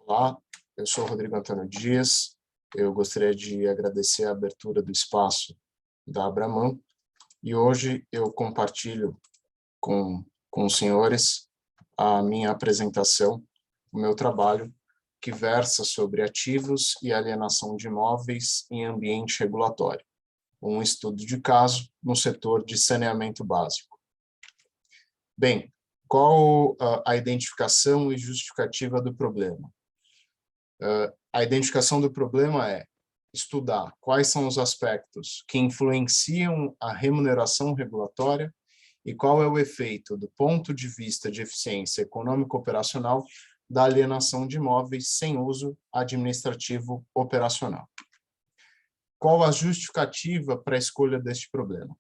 Olá, eu sou o Rodrigo Antônio Dias. Eu gostaria de agradecer a abertura do espaço da Abramão e hoje eu compartilho com os senhores a minha apresentação, o meu trabalho, que versa sobre ativos e alienação de imóveis em ambiente regulatório, um estudo de caso no setor de saneamento básico. Bem, qual a identificação e justificativa do problema? A identificação do problema é estudar quais são os aspectos que influenciam a remuneração regulatória e qual é o efeito, do ponto de vista de eficiência econômico-operacional, da alienação de imóveis sem uso administrativo operacional. Qual a justificativa para a escolha deste problema?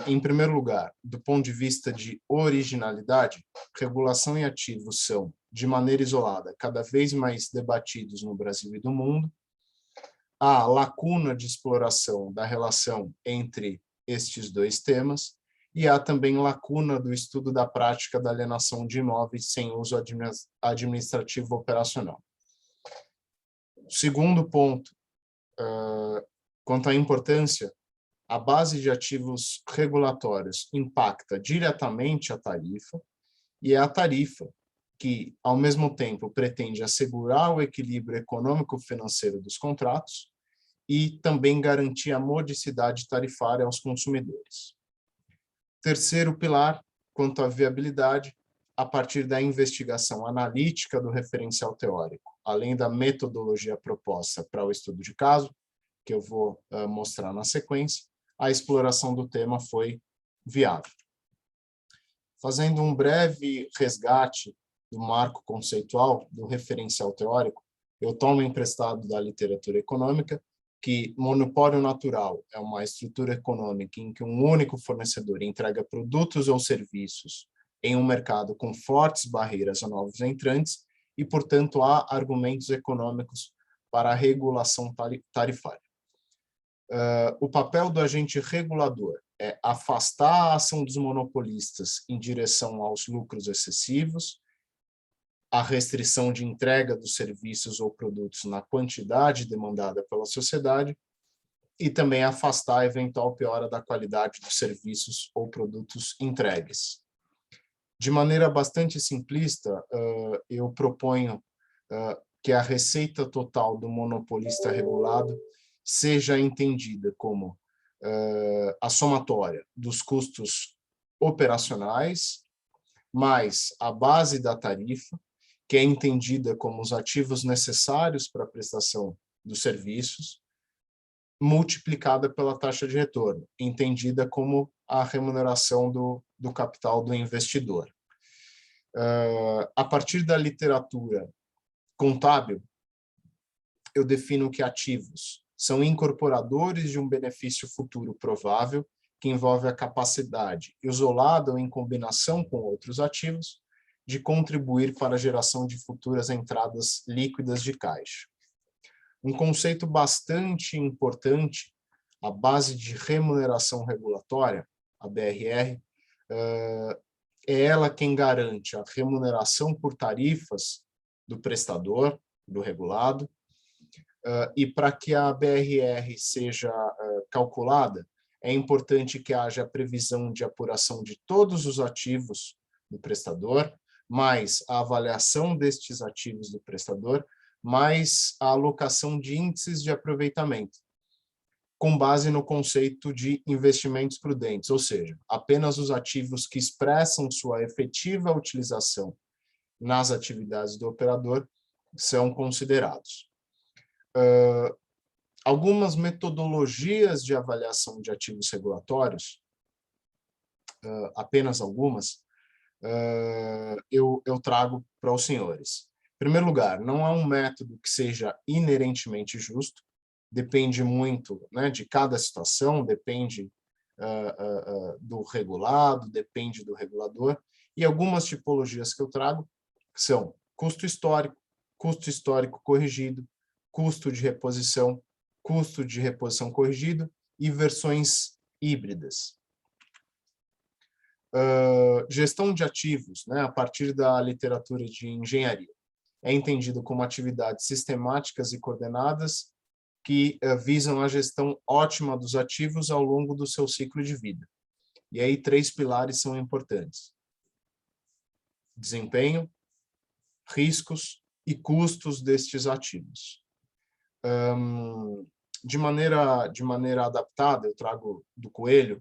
Em primeiro lugar, do ponto de vista de originalidade, regulação e ativos são, de maneira isolada, cada vez mais debatidos no Brasil e no mundo. Há lacuna de exploração da relação entre estes dois temas e há também lacuna do estudo da prática da alienação de imóveis sem uso administrativo operacional. Segundo ponto, quanto à importância, a base de ativos regulatórios impacta diretamente a tarifa, e é a tarifa que, ao mesmo tempo, pretende assegurar o equilíbrio econômico-financeiro dos contratos e também garantir a modicidade tarifária aos consumidores. Terceiro pilar, quanto à viabilidade, a partir da investigação analítica do referencial teórico, além da metodologia proposta para o estudo de caso, que eu vou mostrar na sequência, a exploração do tema foi viável. Fazendo um breve resgate do marco conceitual do referencial teórico, eu tomo emprestado da literatura econômica que monopólio natural é uma estrutura econômica em que um único fornecedor entrega produtos ou serviços em um mercado com fortes barreiras a novos entrantes e, portanto, há argumentos econômicos para a regulação tarifária. O papel do agente regulador é afastar a ação dos monopolistas em direção aos lucros excessivos, a restrição de entrega dos serviços ou produtos na quantidade demandada pela sociedade e também afastar a eventual piora da qualidade dos serviços ou produtos entregues. De maneira bastante simplista, eu proponho que a receita total do monopolista regulado seja entendida como a somatória dos custos operacionais mais a base da tarifa, que é entendida como os ativos necessários para a prestação dos serviços, multiplicada pela taxa de retorno, entendida como a remuneração do capital do investidor. A partir da literatura contábil, eu defino que ativos são incorporadores de um benefício futuro provável, que envolve a capacidade, isolada ou em combinação com outros ativos, de contribuir para a geração de futuras entradas líquidas de caixa. Um conceito bastante importante, a base de remuneração regulatória, a BRR, é ela quem garante a remuneração por tarifas do prestador, do regulado, e para que a BRR seja calculada, é importante que haja a previsão de apuração de todos os ativos do prestador, mais a avaliação destes ativos do prestador, mais a alocação de índices de aproveitamento, com base no conceito de investimentos prudentes, ou seja, apenas os ativos que expressam sua efetiva utilização nas atividades do operador são considerados. Algumas metodologias de avaliação de ativos regulatórios, apenas algumas, eu trago para os senhores. Em primeiro lugar, não há um método que seja inerentemente justo, depende muito, né, de cada situação, depende do regulado, depende do regulador, e algumas tipologias que eu trago são custo histórico corrigido, custo de reposição corrigido e versões híbridas. Gestão de ativos, né, a partir da literatura de engenharia. é entendido como atividades sistemáticas e coordenadas que visam a gestão ótima dos ativos ao longo do seu ciclo de vida. E aí 3 pilares são importantes: desempenho, riscos e custos destes ativos. De maneira adaptada, eu trago do Coelho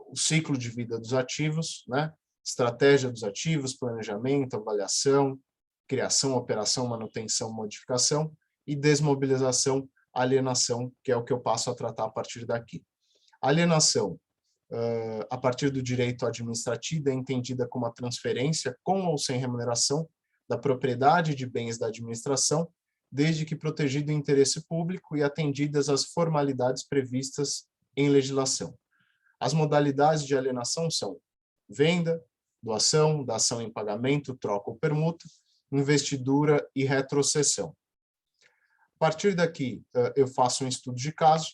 o ciclo de vida dos ativos, né? Estratégia dos ativos, planejamento, avaliação, criação, operação, manutenção, modificação e desmobilização, alienação, que é o que eu passo a tratar a partir daqui. Alienação, a partir do direito administrativo, é entendida como a transferência, com ou sem remuneração, da propriedade de bens da administração, desde que protegido o interesse público e atendidas as formalidades previstas em legislação. As modalidades de alienação são venda, doação, dação em pagamento, troca ou permuta, investidura e retrocessão. A partir daqui, eu faço um estudo de caso.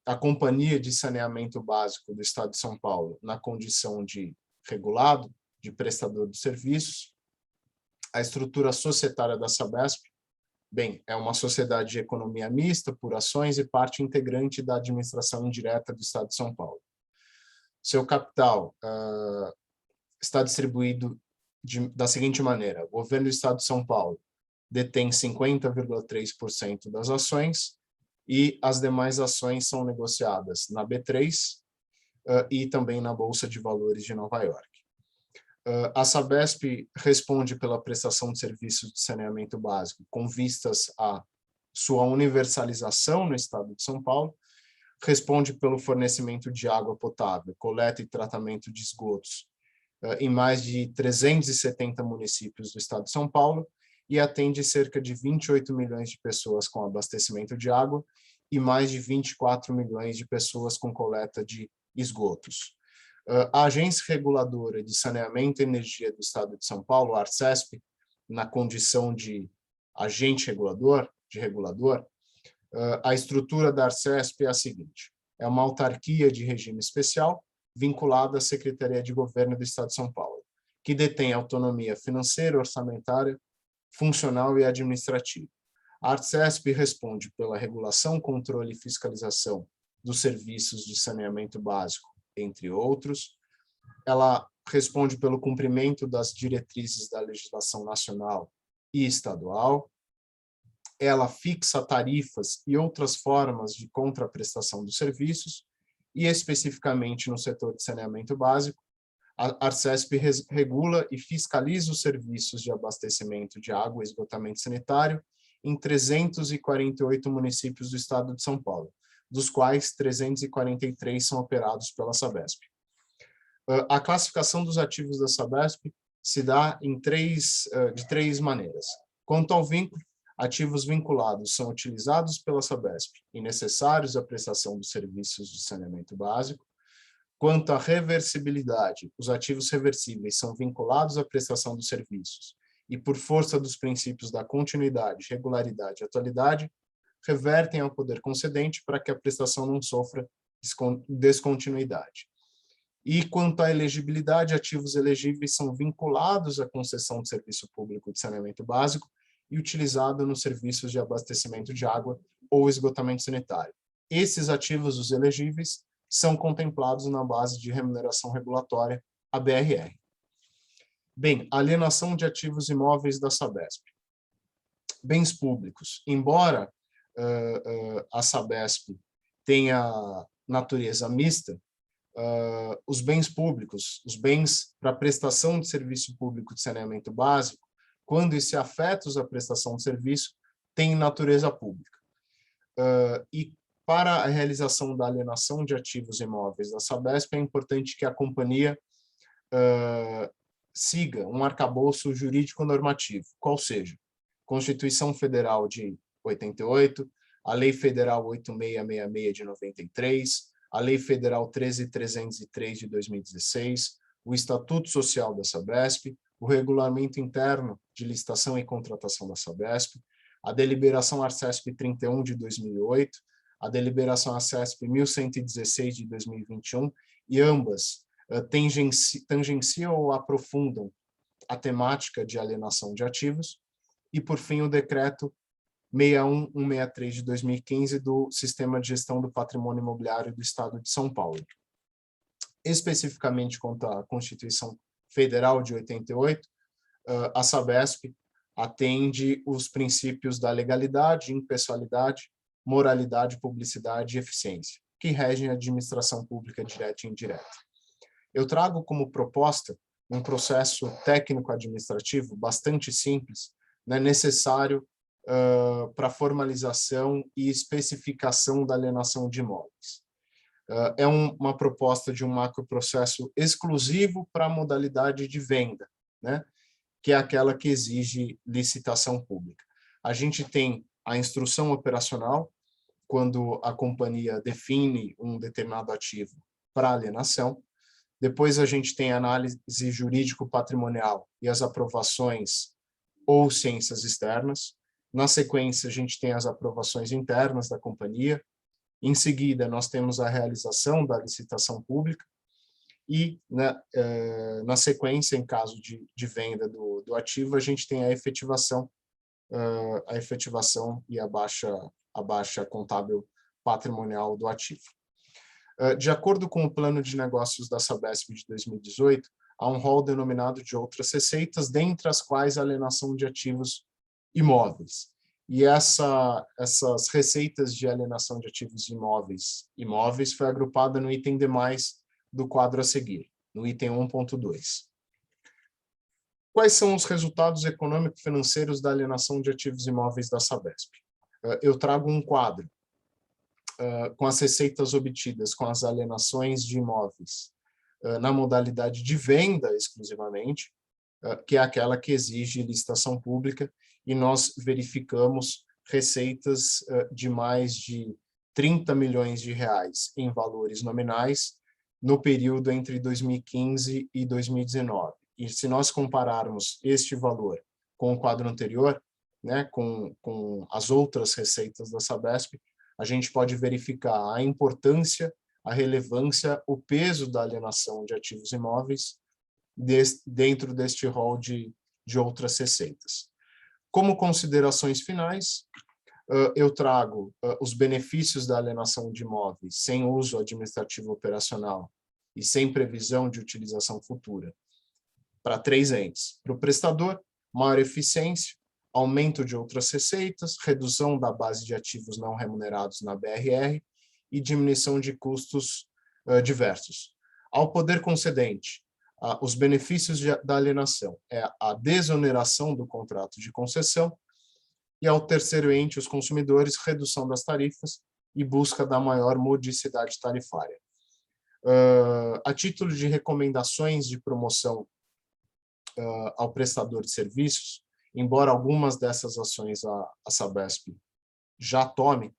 A Companhia de Saneamento Básico do Estado de São Paulo, na condição de regulado, de prestador de serviços. A estrutura societária da Sabesp, bem, é uma sociedade de economia mista, por ações e parte integrante da administração indireta do Estado de São Paulo. Seu capital está distribuído da seguinte maneira: o governo do Estado de São Paulo detém 50,3% das ações e as demais ações são negociadas na B3 e também na Bolsa de Valores de Nova York. A Sabesp responde pela prestação de serviços de saneamento básico com vistas à sua universalização no Estado de São Paulo, responde pelo fornecimento de água potável, coleta e tratamento de esgotos em mais de 370 municípios do Estado de São Paulo e atende cerca de 28 milhões de pessoas com abastecimento de água e mais de 24 milhões de pessoas com coleta de esgotos. A Agência Reguladora de Saneamento e Energia do Estado de São Paulo, a Arcesp, na condição de agente regulador, a estrutura da Arcesp é a seguinte: é uma autarquia de regime especial vinculada à Secretaria de Governo do Estado de São Paulo, que detém autonomia financeira, orçamentária, funcional e administrativa. A Arcesp responde pela regulação, controle e fiscalização dos serviços de saneamento básico, entre outros. Ela responde pelo cumprimento das diretrizes da legislação nacional e estadual. Ela fixa tarifas e outras formas de contraprestação dos serviços, e especificamente no setor de saneamento básico, a Arcesp regula e fiscaliza os serviços de abastecimento de água e esgotamento sanitário em 348 municípios do estado de São Paulo, dos quais 343 são operados pela Sabesp. A classificação dos ativos da Sabesp se dá de três maneiras. Quanto ao vínculo, ativos vinculados são utilizados pela Sabesp e necessários à prestação dos serviços de saneamento básico. Quanto à reversibilidade, os ativos reversíveis são vinculados à prestação dos serviços e, por força dos princípios da continuidade, regularidade e atualidade, revertem ao poder concedente para que a prestação não sofra descontinuidade. E quanto à elegibilidade, ativos elegíveis são vinculados à concessão de serviço público de saneamento básico e utilizado nos serviços de abastecimento de água ou esgotamento sanitário. Esses ativos, os elegíveis, são contemplados na base de remuneração regulatória, a BRR. Bem, alienação de ativos imóveis da Sabesp. Bens públicos. Embora a Sabesp tenha natureza mista, os bens públicos, os bens para prestação de serviço público de saneamento básico, quando isso é afetos à prestação de serviço, têm natureza pública. E para a realização da alienação de ativos imóveis da Sabesp, é importante que a companhia siga um arcabouço jurídico normativo, qual seja Constituição Federal de 88, a Lei Federal 8666 de 93, a Lei Federal 13303 de 2016, o Estatuto Social da Sabesp, o Regulamento Interno de Licitação e Contratação da Sabesp, a Deliberação Arcesp 31 de 2008, a Deliberação Arcesp 1116 de 2021, e ambas tangenciam ou aprofundam a temática de alienação de ativos, e, por fim, o decreto 61163 de 2015 do Sistema de Gestão do Patrimônio Imobiliário do Estado de São Paulo. Especificamente quanto à Constituição Federal de 88, a Sabesp atende os princípios da legalidade, impessoalidade, moralidade, publicidade e eficiência, que regem a administração pública direta e indireta. Eu trago como proposta um processo técnico-administrativo bastante simples, né, necessário para formalização e especificação da alienação de imóveis. É uma proposta de um macroprocesso exclusivo para a modalidade de venda, né, que é aquela que exige licitação pública. A gente tem a instrução operacional, quando a companhia define um determinado ativo para alienação. Depois a gente tem a análise jurídico-patrimonial e as aprovações ou ciências externas. Na sequência, a gente tem as aprovações internas da companhia. Em seguida, nós temos a realização da licitação pública. E, na sequência, em caso de venda do ativo, a gente tem a efetivação e a baixa contábil patrimonial do ativo. De acordo com o plano de negócios da Sabesp de 2018, há um rol denominado de outras receitas, dentre as quais a alienação de ativos imóveis. E essas receitas de alienação de ativos imóveis foi agrupada no item demais do quadro a seguir, no item 1.2. Quais são os resultados econômico-financeiros da alienação de ativos imóveis da Sabesp? Eu trago um quadro com as receitas obtidas com as alienações de imóveis na modalidade de venda exclusivamente, que é aquela que exige licitação pública, e nós verificamos receitas de mais de 30 milhões de reais em valores nominais no período entre 2015 e 2019. E se nós compararmos este valor com o quadro anterior, né, com as outras receitas da Sabesp, a gente pode verificar a importância, a relevância, o peso da alienação de ativos imóveis dentro deste rol de outras receitas. Como considerações finais, eu trago os benefícios da alienação de imóveis sem uso administrativo operacional e sem previsão de utilização futura para 3 entes. Para o prestador, maior eficiência, aumento de outras receitas, redução da base de ativos não remunerados na BRR e diminuição de custos diversos. Ao poder concedente, os benefícios da alienação é a desoneração do contrato de concessão, e ao terceiro ente, os consumidores, redução das tarifas e busca da maior modicidade tarifária. A título de recomendações de promoção ao prestador de serviços, embora algumas dessas ações a Sabesp já tome,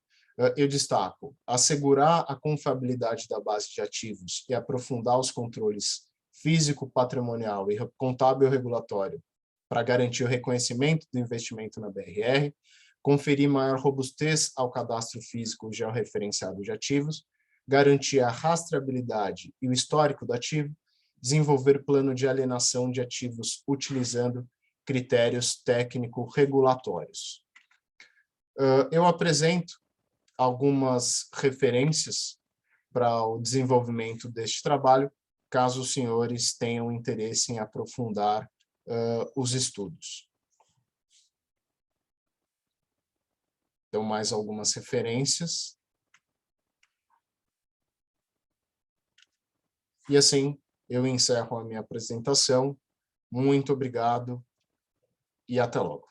eu destaco assegurar a confiabilidade da base de ativos e aprofundar os controles físico, patrimonial e contábil regulatório para garantir o reconhecimento do investimento na BRR, conferir maior robustez ao cadastro físico georreferenciado de ativos, garantir a rastreabilidade e o histórico do ativo, desenvolver plano de alienação de ativos utilizando critérios técnico-regulatórios. Eu apresento algumas referências para o desenvolvimento deste trabalho, caso os senhores tenham interesse em aprofundar os estudos. Então, mais algumas referências. E assim, eu encerro a minha apresentação. Muito obrigado e até logo.